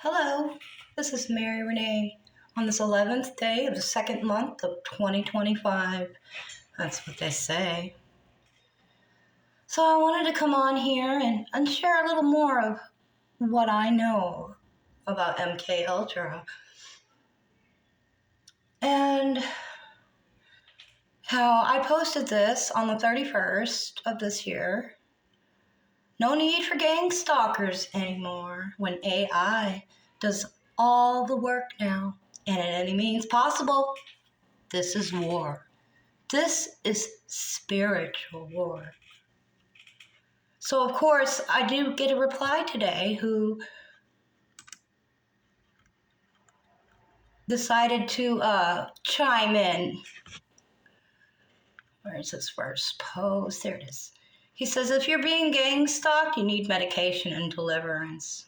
Hello, this is Mary Renee on this 11th day of the second month of 2025. That's what they say. So I wanted to come on here and share a little more of what I know about MK Ultra and how I posted this on the 31st of this year. No need for gang stalkers anymore when AI does all the work now and at any means possible. This is war. This is spiritual war. So, of course, I do get a reply today who decided to chime in. Where's his first post? There it is. He says, if you're being gang stalked, you need medication and deliverance.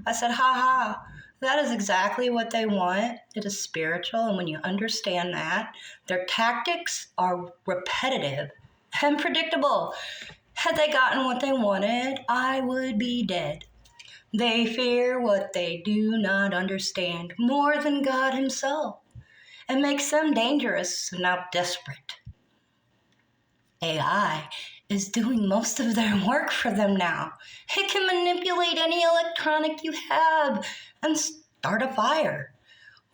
I said, ha, that is exactly what they want. It is spiritual, and when you understand that, their tactics are repetitive and predictable. Had they gotten what they wanted, I would be dead. They fear what they do not understand more than God himself, and makes them dangerous and now desperate. AI is doing most of their work for them now. It can manipulate any electronic you have and start a fire.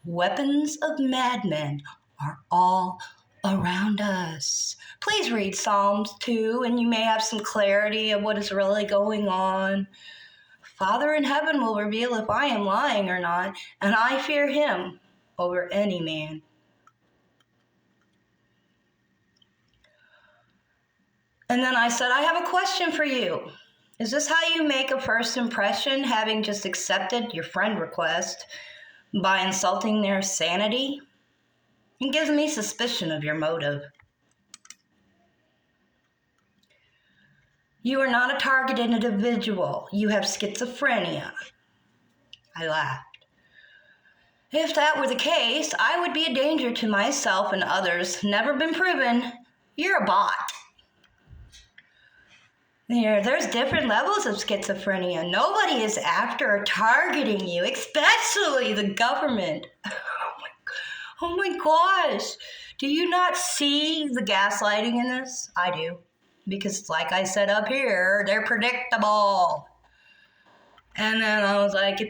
Weapons of madmen are all around us. Please read Psalms 2 and you may have some clarity of what is really going on. Father in heaven will reveal if I am lying or not, and I fear him over any man. And then I said, I have a question for you. Is this how you make a first impression, having just accepted your friend request by insulting their sanity? It gives me suspicion of your motive. You are not a targeted individual. You have schizophrenia. I laughed. If that were the case, I would be a danger to myself and others. Never been proven. You're a bot. There's different levels of schizophrenia. Nobody is after or targeting you, especially the government. Oh my gosh. Do you not see the gaslighting in this? I do. Because like I said up here, they're predictable. And then I was like,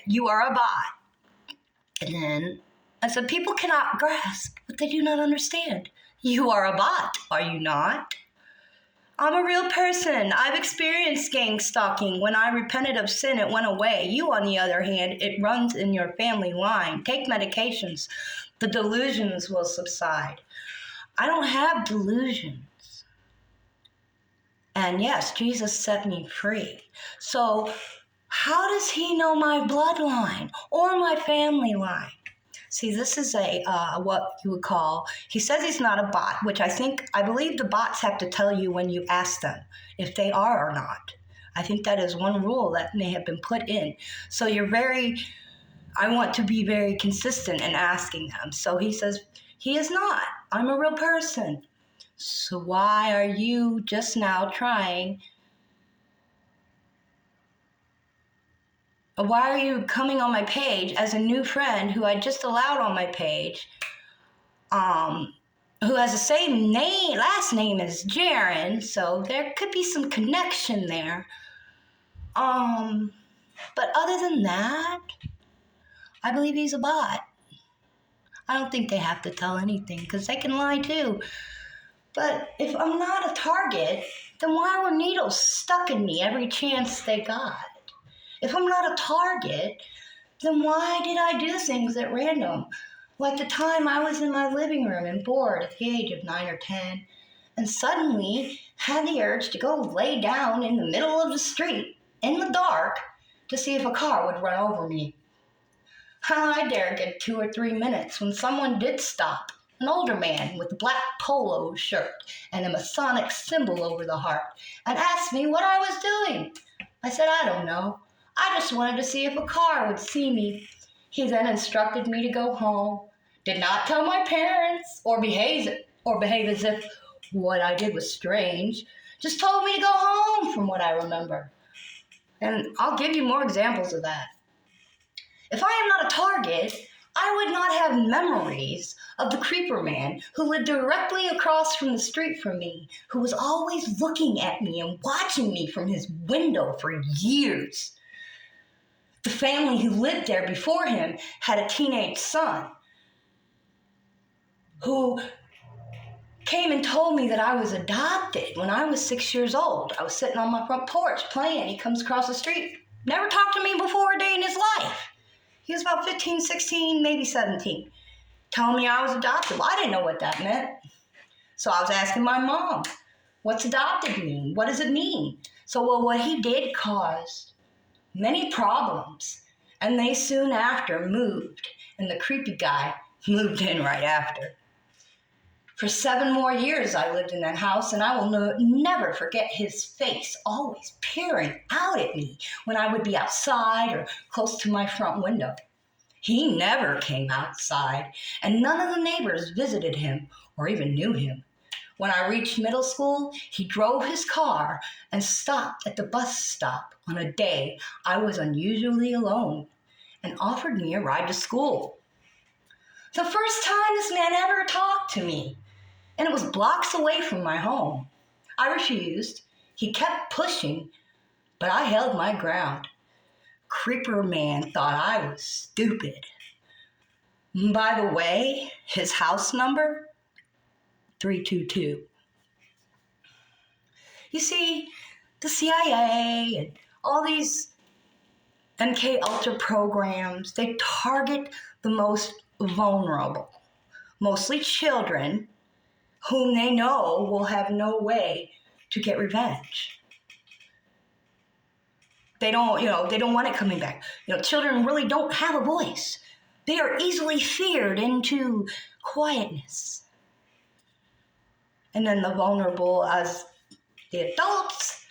you are a bot. And then I said, people cannot grasp what they do not understand. You are a bot, are you not? I'm a real person. I've experienced gang stalking. When I repented of sin, it went away. You, on the other hand, it runs in your family line. Take medications. The delusions will subside. I don't have delusions. And yes, Jesus set me free. So how does he know my bloodline or my family line? See, this is what you would call, he says he's not a bot, which I believe the bots have to tell you when you ask them if they are or not. I think that is one rule that may have been put in. So I want to be very consistent in asking them. So he says, he is not. I'm a real person. So why are you just now why are you coming on my page as a new friend who I just allowed on my page, who has the same last name as Jaren, so there could be some connection there. But other than that, I believe he's a bot. I don't think they have to tell anything because they can lie too. But if I'm not a target, then why were needles stuck in me every chance they got? If I'm not a target, then why did I do things at random? Like the time I was in my living room and bored at the age of 9 or 10, and suddenly had the urge to go lay down in the middle of the street in the dark to see if a car would run over me. I dared get 2 or 3 minutes when someone did stop, an older man with a black polo shirt and a Masonic symbol over the heart, and asked me what I was doing. I said, I don't know. I just wanted to see if a car would see me. He then instructed me to go home. Did not tell my parents or behave as if what I did was strange. Just told me to go home from what I remember. And I'll give you more examples of that. If I am not a target, I would not have memories of the creeper man who lived directly across from the street from me, who was always looking at me and watching me from his window for years. The family who lived there before him had a teenage son who came and told me that I was adopted when I was 6 years old. I was sitting on my front porch playing. He comes across the street. Never talked to me before a day in his life. He was about 15, 16, maybe 17. Telling me I was adopted. Well, I didn't know what that meant. So I was asking my mom, what's adopted mean? What does it mean? So, what he did caused many problems. And they soon after moved. And the creepy guy moved in right after. For 7 more years, I lived in that house, and I will never forget his face, always peering out at me when I would be outside or close to my front window. He never came outside, and none of the neighbors visited him or even knew him. When I reached middle school, he drove his car and stopped at the bus stop on a day I was unusually alone and offered me a ride to school. The first time this man ever talked to me, and it was blocks away from my home. I refused. He kept pushing, but I held my ground. Creeper man thought I was stupid. By the way, his house number, 322. You see, the CIA and all these MK Ultra programs, they target the most vulnerable, mostly children, whom they know will have no way to get revenge. They don't want it coming back. Children really don't have a voice. They are easily feared into quietness. And then the vulnerable, as the adults,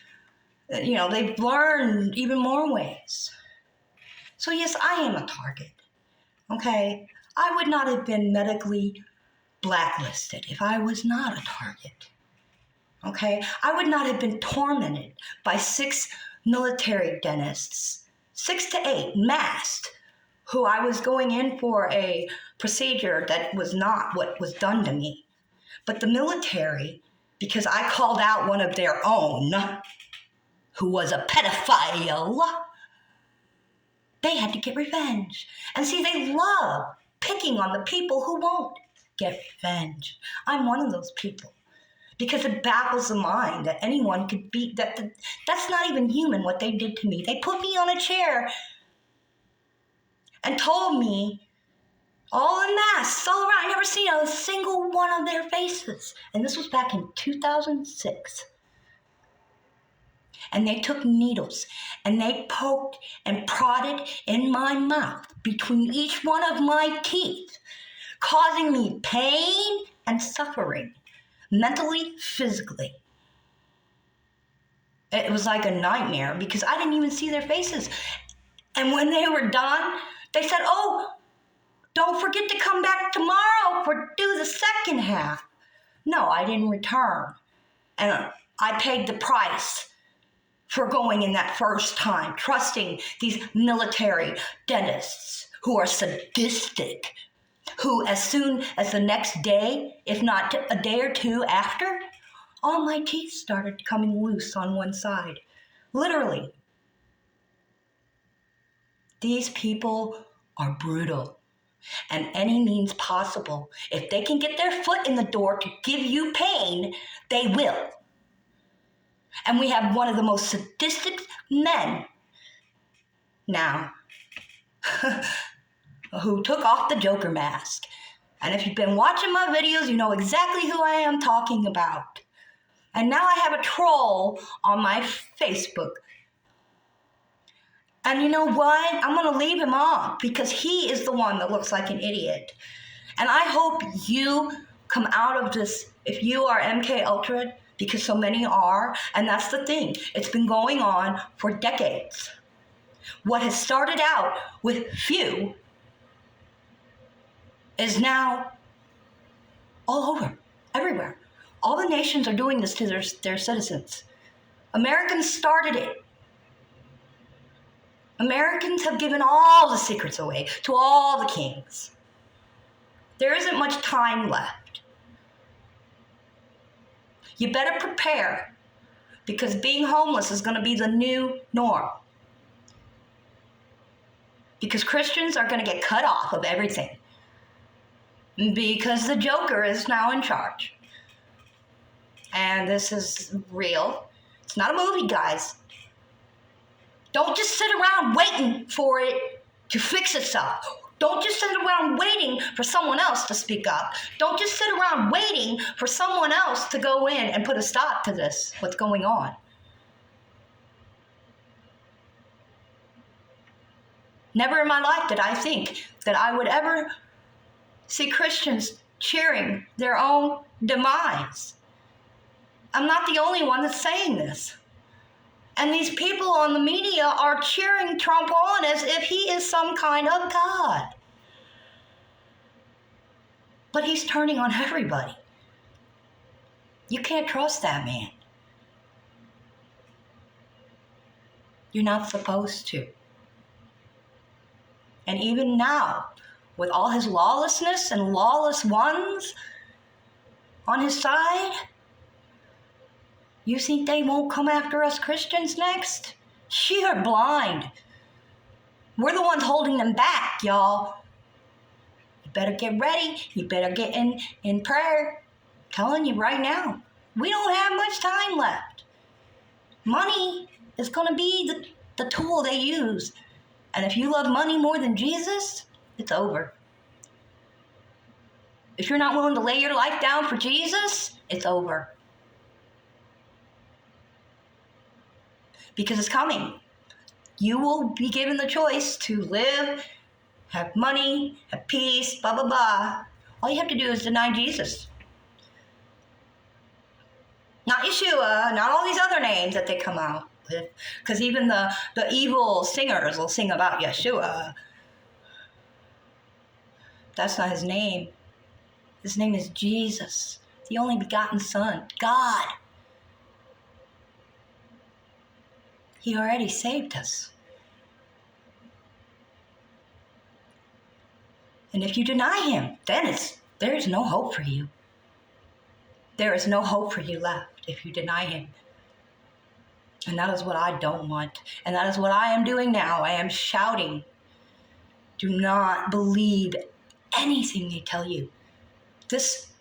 they've learned even more ways. So yes, I am a target, okay? I would not have been medically blacklisted if I was not a target, okay? I would not have been tormented by 6 military dentists, 6 to 8 masked, who I was going in for a procedure that was not what was done to me. But the military, because I called out one of their own, who was a pedophile, they had to get revenge. And see, they love picking on the people who won't get revenge. I'm one of those people. Because it baffles the mind that anyone could be, that's not even human what they did to me. They put me on a chair and told me, all in masks, all around, I never seen a single one of their faces. And this was back in 2006. And they took needles and they poked and prodded in my mouth between each one of my teeth, causing me pain and suffering, mentally, physically. It was like a nightmare because I didn't even see their faces. And when they were done, they said, oh, don't forget to come back tomorrow for do the second half. No, I didn't return. And I paid the price for going in that first time, trusting these military dentists who are sadistic, who as soon as the next day, if not a day or two after, all my teeth started coming loose on one side. Literally. These people are brutal. And any means possible. If they can get their foot in the door to give you pain, they will. And we have one of the most sadistic men now who took off the Joker mask. And if you've been watching my videos, you know exactly who I am talking about. And now I have a troll on my Facebook. And you know what? I'm going to leave him on because he is the one that looks like an idiot. And I hope you come out of this, if you are MK Ultra, because so many are, and that's the thing. It's been going on for decades. What has started out with few is now all over, everywhere. All the nations are doing this to their citizens. Americans started it. Americans have given all the secrets away to all the kings. There isn't much time left. You better prepare, because being homeless is going to be the new norm. Because Christians are going to get cut off of everything. Because the Joker is now in charge. And this is real. It's not a movie, guys. Don't just sit around waiting for it to fix itself. Don't just sit around waiting for someone else to speak up. Don't just sit around waiting for someone else to go in and put a stop to this, what's going on. Never in my life did I think that I would ever see Christians cheering their own demise. I'm not the only one that's saying this. And these people on the media are cheering Trump on as if he is some kind of God. But he's turning on everybody. You can't trust that man. You're not supposed to. And even now, with all his lawlessness and lawless ones on his side, you think they won't come after us Christians next? You're blind. We're the ones holding them back, y'all. You better get ready. You better get in prayer. I'm telling you right now, we don't have much time left. Money is going to be the tool they use. And if you love money more than Jesus, it's over. If you're not willing to lay your life down for Jesus, it's over. Because it's coming. You will be given the choice to live, have money, have peace, blah, blah, blah. All you have to do is deny Jesus. Not Yeshua, not all these other names that they come out with. Because even the evil singers will sing about Yeshua. That's not his name. His name is Jesus, the only begotten Son, God. He already saved us. And if you deny him, then there is no hope for you. There is no hope for you left if you deny him. And that is what I don't want. And that is what I am doing now. I am shouting. Do not believe anything they tell you. This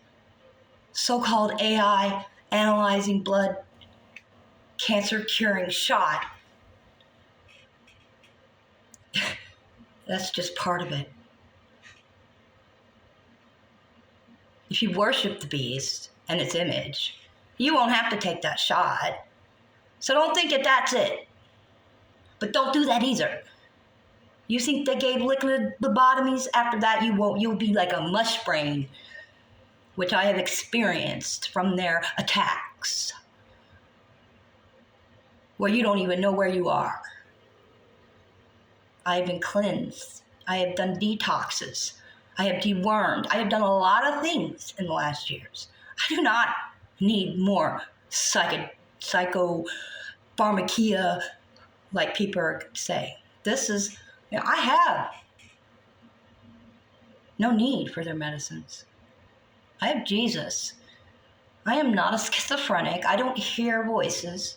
so-called AI analyzing blood cancer curing shot, that's just part of it. If you worship the beast and its image, you won't have to take that shot. So don't think that that's it. But don't do that either. You think they gave liquid lobotomies? After that, you won't. You'll be like a mush brain, which I have experienced from their attacks, where you don't even know where you are. I have been cleansed. I have done detoxes. I have dewormed. I have done a lot of things in the last years. I do not need more psychopharmakia, like people say. This is, I have no need for their medicines. I have Jesus. I am not a schizophrenic. I don't hear voices,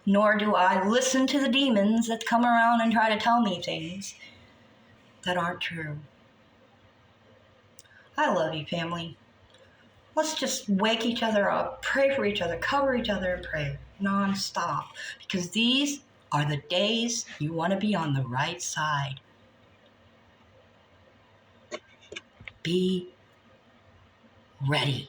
nor do I listen to the demons that come around and try to tell me things that aren't true. I love you, family. Let's just wake each other up, pray for each other, cover each other in prayer, nonstop. Because these are the days you want to be on the right side. Be ready.